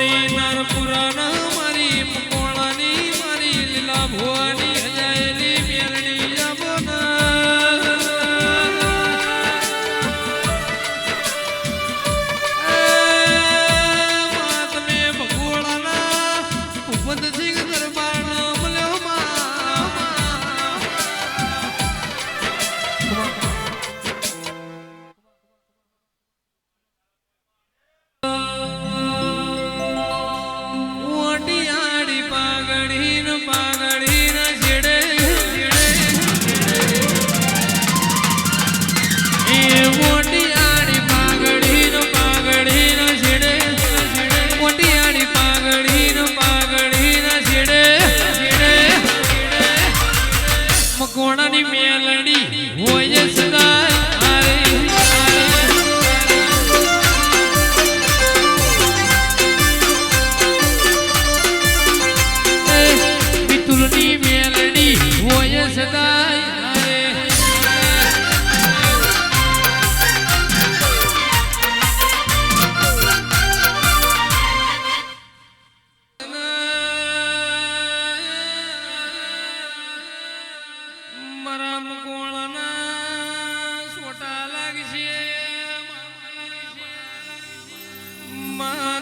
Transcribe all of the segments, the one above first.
મારી નરપુરાના મારી મકોણાની મારી લીલા ભુવાની હજાયલી મેલડી તમે ભગોળાના ઉપદસિંહ દરબારના મળ્યો મકોણાની મેલડી હોય સદા મિતુલની મેલડી હોય સદા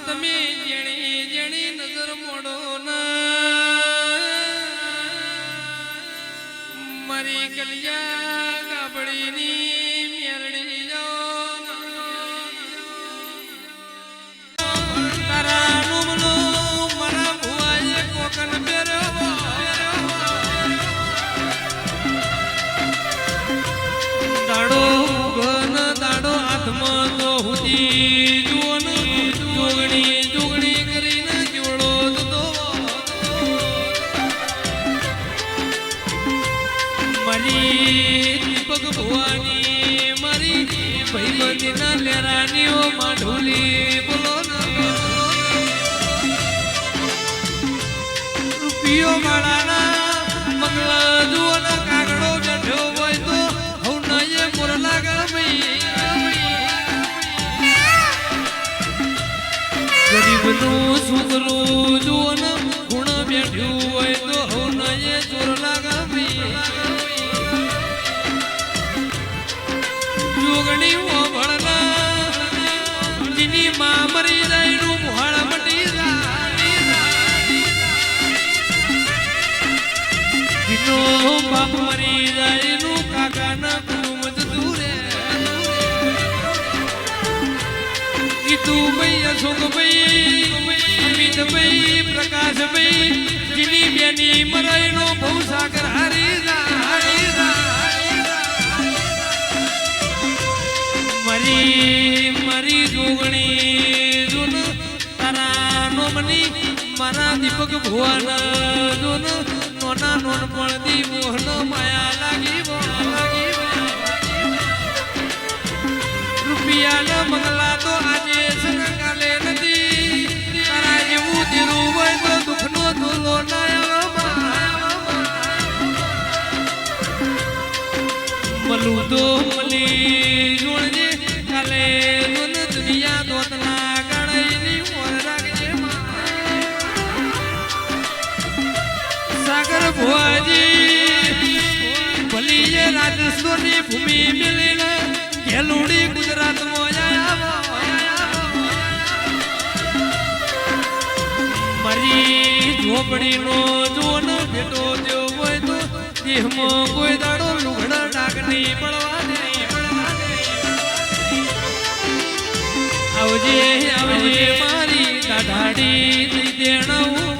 તમે જેણી જેણી નજર મોડો મારી કલિયા ગાબડીની મેલડી તારા નુમનો મારા ભુવાએ કોકન પહેરવો દાડો ગન દાડો હાથમાં તો હુદી જોગણી કરીને જોડો તો મારી દીપક ભુવાની મારી ભાઈબંધીના લેરાનીઓ માઢોલી બોલો રૂપિયો માળાના મંગળા જુઓના કાગડો બેઠો હોય તો હું નયે મોરલા ગરમી ગરીબનું છોકરું જુઓને ગુણ બેઠ્યું હોય તો હું નયે ચોરલા ગમી જોગણી ઓભળના જીની માં મરી જાયનું મોહાળ મટી જીનો બાપ મરી જાયનું કાકાના કુટુંબ જતું રે તું ભાઈ અશોક ભાઈ અમિત ભાઈ પ્રકાશ ભાઈ જીની બેની મરાઈનો બહુ સાગર હારી મારી જોગણી જોન તારા નોમની મારા દીપક ભુવન જોન નોના નોન પડતી મોહન માયા લાગી રૂપિયાના મંગલા તો આજે કાલે નથી તારા જેવું ધીરું હોય તો દુઃખનો ધોલો મલું તો મલી જોડજે કાલે જોન દુનિયા દોતલા ગણાઈની મોર રાખજે સાગર ભુવાજી ભલી એ રાજસ્થાનની ભૂમિ મિલીને ખેલુડી ગુજરાતમાં મારી ઝોપડીનો જોન ભેટો જેવો હોય તો દેહમાં કોઈ દાડો લુગડા ડાક નહીં પડવા દે આવજે આવજે મારી દાઢાડી દેણવું